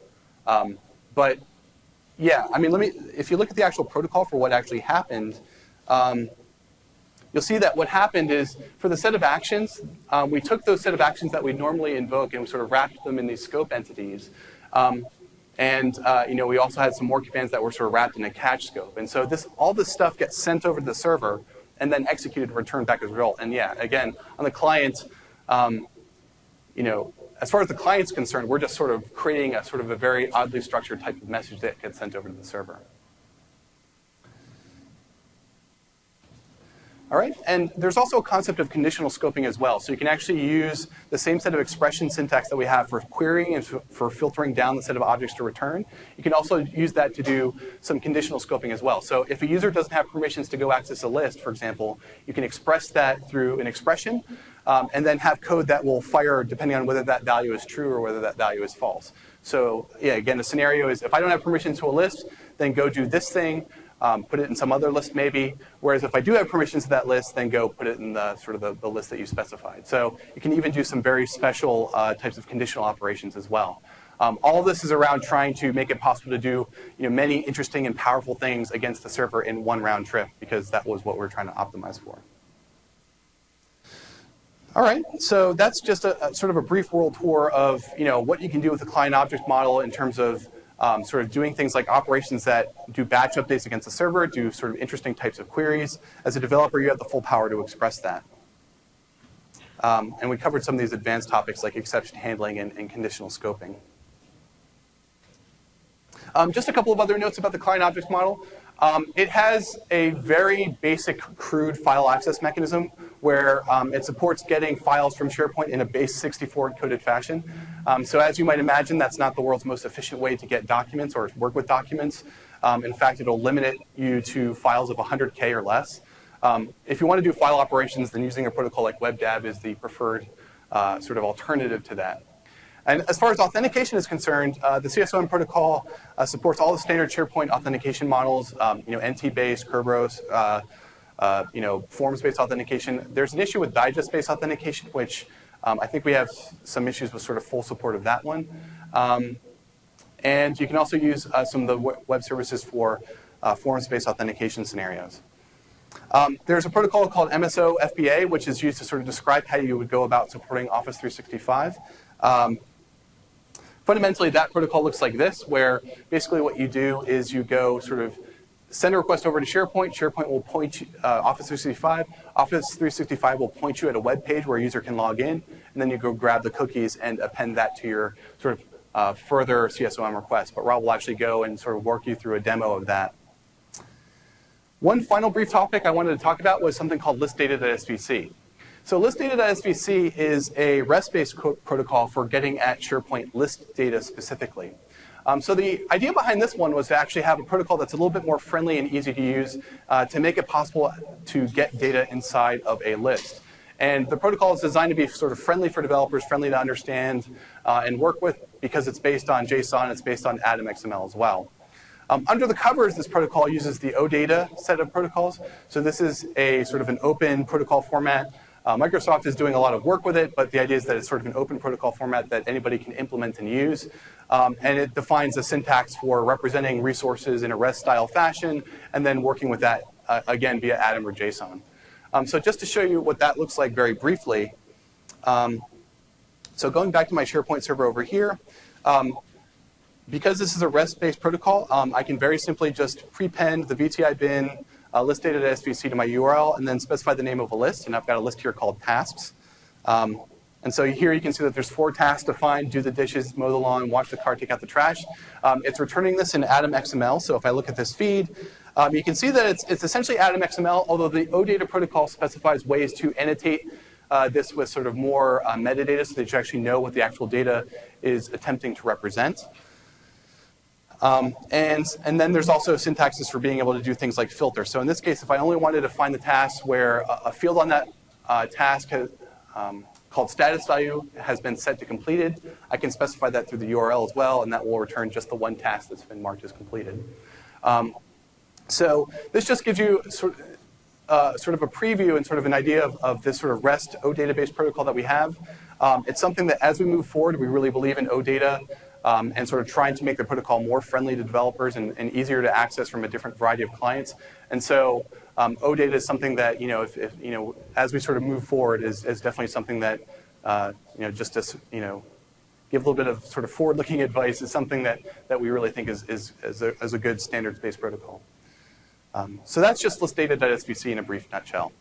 But yeah, I mean, if you look at the actual protocol for what actually happened, you'll see that what happened is for the set of actions, we took those set of actions that we normally invoke and we sort of wrapped them in these scope entities. We also had some more commands that were sort of wrapped in a catch scope. And so all this stuff gets sent over to the server and then executed and returned back as a result. And yeah, again, on the client, as far as the client's concerned, we're just sort of creating a sort of a very oddly structured type of message that gets sent over to the server. All right, and there's also a concept of conditional scoping as well. So you can actually use the same set of expression syntax that we have for querying and for filtering down the set of objects to return. You can also use that to do some conditional scoping as well. So if a user doesn't have permissions to go access a list, for example, you can express that through an expression and then have code that will fire depending on whether that value is true or whether that value is false. So yeah, again, the scenario is if I don't have permission to a list, then go do this thing. Put it in some other list maybe, whereas if I do have permissions to that list, then go put it in the sort of the list that you specified. So you can even do some very special types of conditional operations as well. All of this is around trying to make it possible to do many interesting and powerful things against the server in one round trip, because that was what we're trying to optimize for. All right, so that's just a sort of a brief world tour of what you can do with the client object model in terms of sort of doing things like operations that do batch updates against the server, do sort of interesting types of queries. As a developer, you have the full power to express that. And we covered some of these advanced topics like exception handling and conditional scoping. Just a couple of other notes about the client object model. It has a very basic, crude file access mechanism where it supports getting files from SharePoint in a base 64 encoded fashion. So as you might imagine, that's not the world's most efficient way to get documents or work with documents. In fact, it'll limit you to files of 100K or less. If you want to do file operations, then using a protocol like WebDAV is the preferred sort of alternative to that. And as far as authentication is concerned, the CSOM protocol supports all the standard SharePoint authentication models, NT-based, Kerberos, forms-based authentication. There's an issue with digest-based authentication, which I think we have some issues with sort of full support of that one. And you can also use some of the web services for forms-based authentication scenarios. There's a protocol called MSO FBA, which is used to sort of describe how you would go about supporting Office 365. Fundamentally, that protocol looks like this, where basically what you do is you go sort of send a request over to SharePoint. SharePoint will point you, Office 365. Office 365 will point you at a web page where a user can log in, and then you go grab the cookies and append that to your sort of further CSOM request. But Rob will actually go and sort of work you through a demo of that. One final brief topic I wanted to talk about was something called listdata.svc. So listdata.svc is a REST-based protocol for getting at SharePoint list data specifically. So the idea behind this one was to actually have a protocol that's a little bit more friendly and easy to use to make it possible to get data inside of a list. And the protocol is designed to be sort of friendly for developers, friendly to understand and work with, because it's based on JSON, it's based on Atom XML as well. Under the covers, this protocol uses the OData set of protocols. So this is a sort of an open protocol format. Microsoft is doing a lot of work with it, but the idea is that it's sort of an open protocol format that anybody can implement and use. And it defines a syntax for representing resources in a REST-style fashion, and then working with that, again, via Atom or JSON. So just to show you what that looks like very briefly, so going back to my SharePoint server over here, because this is a REST-based protocol, I can very simply just prepend the VTI bin listdata.svc to my URL and then specify the name of a list. And I've got a list here called tasks. And so here you can see that there's 4 tasks defined: do the dishes, mow the lawn, wash the car, take out the trash. It's returning this in Atom XML. So if I look at this feed, you can see that it's essentially Atom XML, although the OData protocol specifies ways to annotate this with sort of more metadata so that you actually know what the actual data is attempting to represent. And then there's also syntaxes for being able to do things like filter. So in this case, if I only wanted to find the tasks where a field on that task has, called status value has been set to completed, I can specify that through the URL as well, and that will return just the one task that's been marked as completed. So this just gives you sort of a preview and sort of an idea of this sort of REST OData-based protocol that we have. It's something that as we move forward, we really believe in OData. And sort of trying to make the protocol more friendly to developers and easier to access from a different variety of clients. And so OData is something that, as we sort of move forward, is definitely something that, just to, give a little bit of sort of forward-looking advice is something that we really think is a good standards-based protocol. So that's just listdata.svc in a brief nutshell.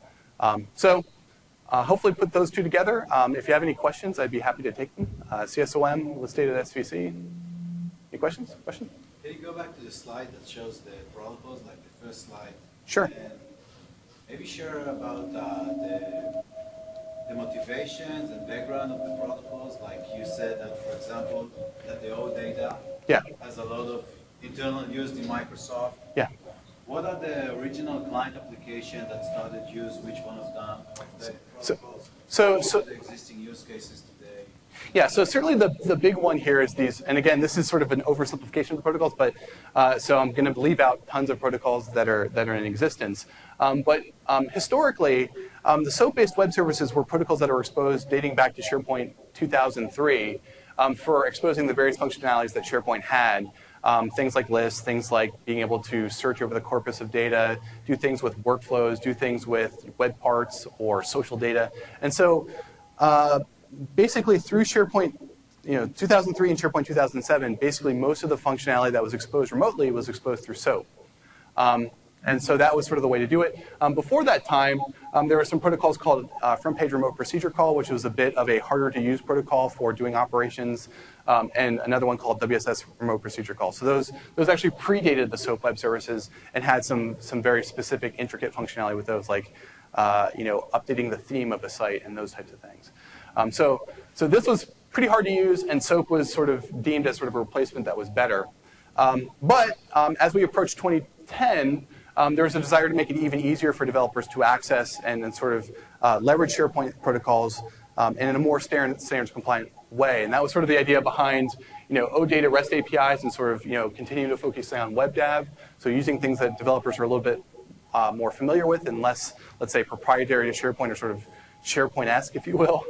Hopefully put those two together. If you have any questions, I'd be happy to take them. CSOM, listdata.svc. Any questions? Question? Can you go back to the slide that shows the protocols, like the first slide? Sure. And maybe share about the motivations and background of the protocols. Like you said that, for example, that the OData has a lot of internal used in Microsoft. Yeah. What are the original client applications that started use? Which one of them? What are the existing use cases today? Yeah, so certainly the big one here is these, and again, this is sort of an oversimplification of the protocols, but so I'm going to leave out tons of protocols that are in existence. But historically, the SOAP-based web services were protocols that are exposed dating back to SharePoint 2003 for exposing the various functionalities that SharePoint had. Things like lists, things like being able to search over the corpus of data, do things with workflows, do things with web parts or social data. And so basically through SharePoint 2003 and SharePoint 2007, basically most of the functionality that was exposed remotely was exposed through SOAP. And so that was sort of the way to do it. Before that time, there were some protocols called front page remote procedure call, which was a bit of a harder to use protocol for doing operations, and another one called WSS remote procedure call. So those actually predated the SOAP web services and had some very specific intricate functionality with those, like updating the theme of the site and those types of things. So this was pretty hard to use, and SOAP was sort of deemed as sort of a replacement that was better. But as we approached 2010, there was a desire to make it even easier for developers to access and sort of leverage SharePoint protocols and in a more standards compliant way. And that was sort of the idea behind OData REST APIs and sort of continuing to focus on WebDAV. So using things that developers are a little bit more familiar with and less, let's say, proprietary to SharePoint or sort of SharePoint-esque, if you will.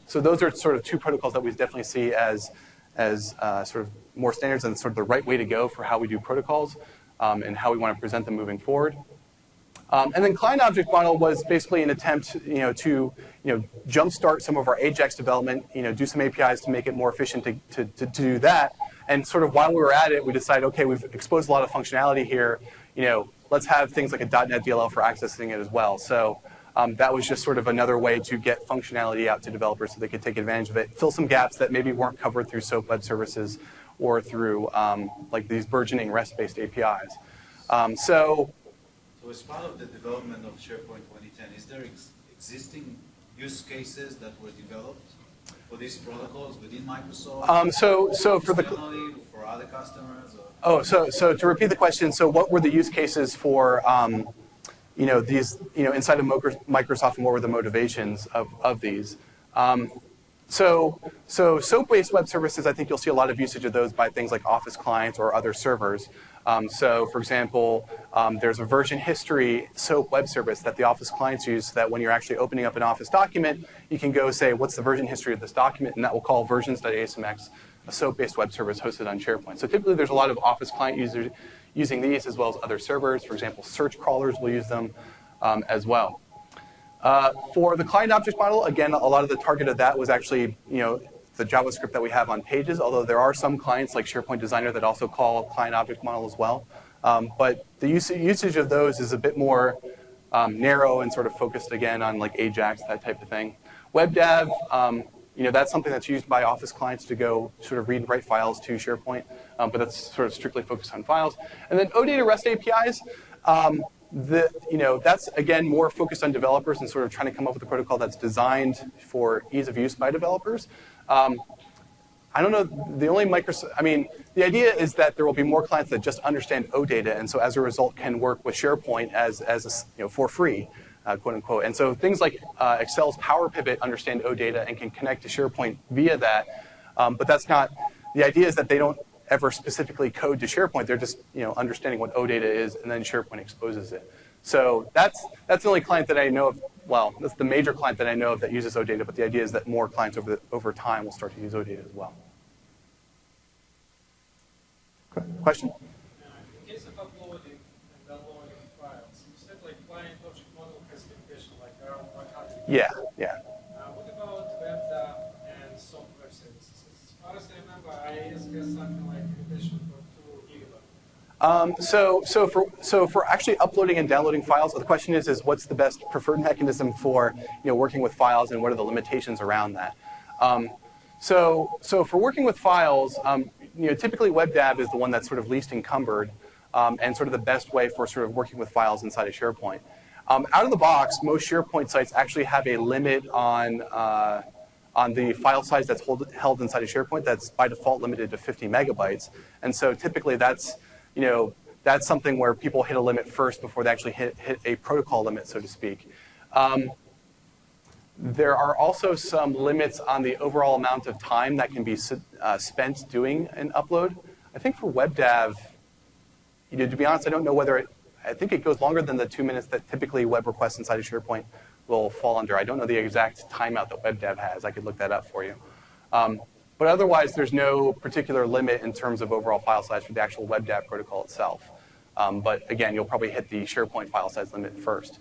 So those are sort of two protocols that we definitely see as sort of more standards and sort of the right way to go for how we do protocols. And how we want to present them moving forward. And then client object model was basically an attempt, to jumpstart some of our Ajax development, do some APIs to make it more efficient to do that. And sort of while we were at it, we decided, okay, we've exposed a lot of functionality here. Let's have things like a .NET DLL for accessing it as well. So that was just sort of another way to get functionality out to developers so they could take advantage of it, fill some gaps that maybe weren't covered through SOAP web services or through like these burgeoning REST-based APIs. So as part of the development of SharePoint 2010, is there existing use cases that were developed for these protocols within Microsoft? So for other customers? Or? So to repeat the question, so what were the use cases for these inside of Microsoft, and what were the motivations of these? So SOAP-based web services, I think you'll see a lot of usage of those by things like Office clients or other servers. So for example, there's a version history SOAP web service that the Office clients use so that when you're actually opening up an Office document, you can go say, what's the version history of this document? And that will call versions.asmx, a SOAP-based web service hosted on SharePoint. So typically there's a lot of Office client users using these as well as other servers. For example, search crawlers will use them as well. For the client object model, again, a lot of the target of that was actually, the JavaScript that we have on Pages, although there are some clients like SharePoint Designer that also call client object model as well. But the usage of those is a bit more narrow and sort of focused, again, on like Ajax, that type of thing. WebDAV, that's something that's used by Office clients to go sort of read and write files to SharePoint, but that's sort of strictly focused on files. And then OData REST APIs, that's, again, more focused on developers and sort of trying to come up with a protocol that's designed for ease of use by developers. I don't know, the idea is that there will be more clients that just understand OData, and so as a result can work with SharePoint as for free, quote unquote. And so things like Excel's Power Pivot understand OData and can connect to SharePoint via that, but that's not, the idea is that they don't ever specifically code to SharePoint. They're just understanding what OData is, and then SharePoint exposes it. So that's the only client that I know of. Well, that's the major client that I know of that uses OData. But the idea is that more clients over time will start to use OData as well. Okay. Question? In case of uploading and downloading files, you said like client object model has condition, like around 100. Yeah. What about WebDAV and SOAP web services? As far as I remember, I guess something like condition for 2 gigabytes. So for actually uploading and downloading files, the question is what's the best preferred mechanism for working with files, and what are the limitations around that? So for working with files, typically WebDAV is the one that's sort of least encumbered, and sort of the best way for sort of working with files inside of SharePoint. Out of the box, most SharePoint sites actually have a limit on the file size that's held inside of SharePoint that's by default limited to 50 megabytes. And so typically that's something where people hit a limit first before they actually hit a protocol limit, so to speak. There are also some limits on the overall amount of time that can be spent doing an upload. I think for WebDAV, to be honest, I don't know whether I think it goes longer than the 2 minutes that typically web requests inside of SharePoint will fall under. I don't know the exact timeout that WebDAV has. I could look that up for you. But otherwise, there's no particular limit in terms of overall file size for the actual WebDAV protocol itself. But again, you'll probably hit the SharePoint file size limit first.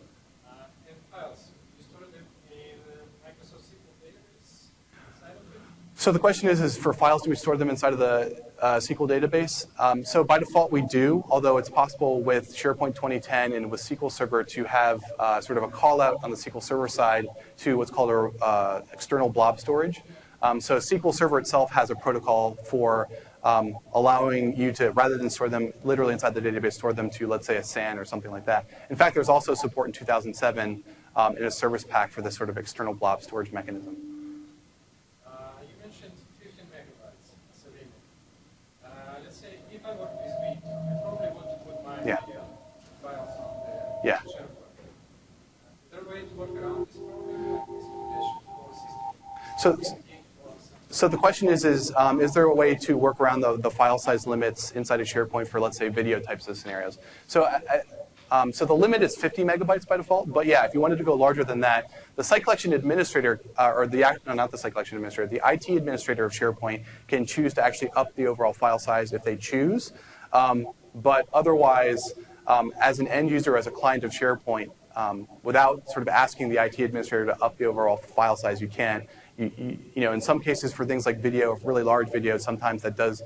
And files, you store them in Microsoft SQL database inside of it? So the question is for files, do we store them inside of the SQL database? So by default, we do, although it's possible with SharePoint 2010 and with SQL Server to have sort of a call out on the SQL Server side to what's called external blob storage. So SQL Server itself has a protocol for allowing you to, rather than store them literally inside the database, store them to, let's say, a SAN or something like that. In fact, there's also support in 2007 in a service pack for this sort of external blob storage mechanism. You mentioned 15 megabytes as a limit. Let's say if I work this week, I probably want to put my files on the SharePoint. Is there a way to work around this problem? So the question is there a way to work around the file size limits inside of SharePoint for, let's say, video types of scenarios? So the limit is 50 megabytes by default, but yeah, if you wanted to go larger than that, the site collection administrator, not the site collection administrator, the IT administrator of SharePoint can choose to actually up the overall file size if they choose. But otherwise, as an end user, as a client of SharePoint, without sort of asking the IT administrator to up the overall file size, you can't. You know, in some cases for things like video, really large video, sometimes that's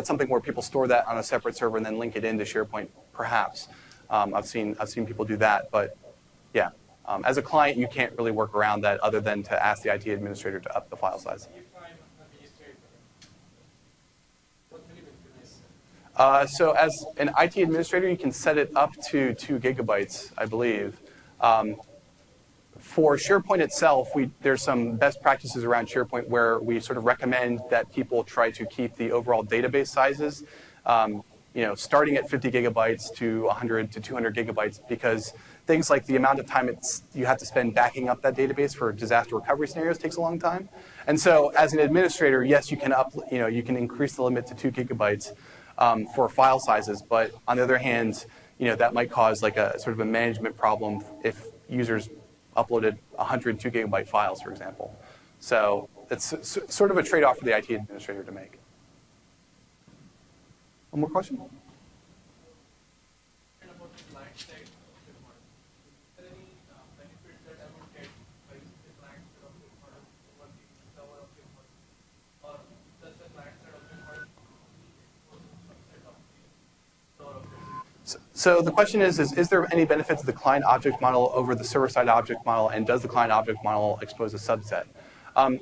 something where people store that on a separate server and then link it into SharePoint, perhaps. I've seen people do that, but yeah. As a client, you can't really work around that other than to ask the IT administrator to up the file size. So as an IT administrator, you can set it up to 2 gigabytes, I believe. For SharePoint itself, there's some best practices around SharePoint where we sort of recommend that people try to keep the overall database sizes, starting at 50 gigabytes to 100 to 200 gigabytes, because things like the amount of time you have to spend backing up that database for disaster recovery scenarios takes a long time. And so, as an administrator, yes, you can increase the limit to 2 gigabytes for file sizes, but on the other hand, that might cause like a sort of a management problem if users uploaded 102 gigabyte files, for example. So it's sort of a trade-off for the IT administrator to make. One more question? So the question is there any benefit to the client object model over the server-side object model, and does the client object model expose a subset?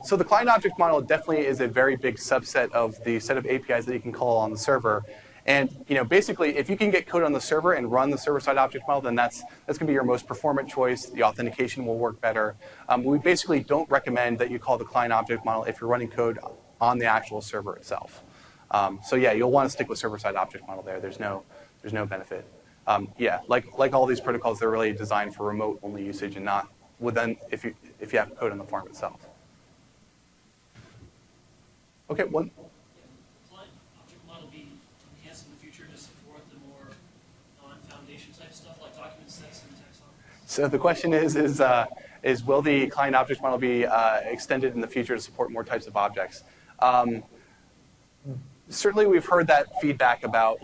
So the client object model definitely is a very big subset of the set of APIs that you can call on the server. And basically, if you can get code on the server and run the server-side object model, then that's going to be your most performant choice. The authentication will work better. We basically don't recommend that you call the client object model if you're running code on the actual server itself. So yeah, you'll want to stick with server-side object model there. There's no benefit. Yeah, like all these protocols, they're really designed for remote-only usage and not within if you have code on the farm itself. Okay, one. Client object model be enhanced in the future to support the more non-foundation type stuff like document sets and taxonomies? So the question is will the client object model be extended in the future to support more types of objects? Certainly, we've heard that feedback about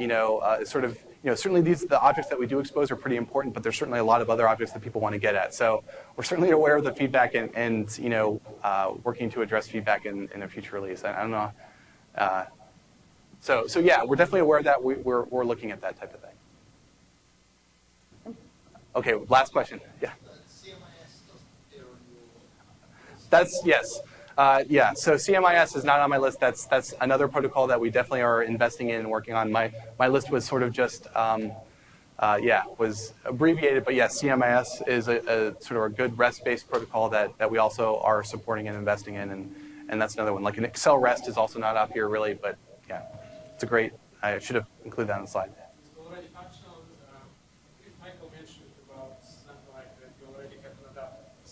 certainly the objects that we do expose are pretty important, but there's certainly a lot of other objects that people want to get at. So we're certainly aware of the feedback and working to address feedback in a future release. I don't know. So yeah, we're definitely aware of that. We're looking at that type of thing. Okay, last question. Yeah. Yes. Yeah, so CMIS is not on my list. That's another protocol that we definitely are investing in and working on. My list was sort of just, was abbreviated, but yes, CMIS is a sort of a good REST-based protocol that we also are supporting and investing in, and that's another one. Like an Excel REST is also not up here really, but yeah, it's a great, I should have included that on the slide. It's already functional. If Michael mentioned about something like that, you already have an adapter for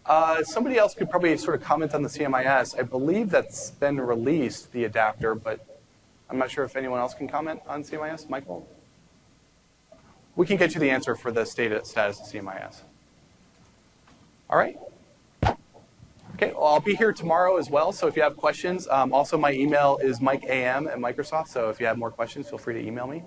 CMIS. Somebody else could probably sort of comment on the CMIS. I believe that's been released, the adapter, but I'm not sure if anyone else can comment on CMIS. Michael? We can get you the answer for the status of CMIS. All right. Okay, well, I'll be here tomorrow as well, so if you have questions. Also, my email is mikeam@Microsoft, so if you have more questions, feel free to email me.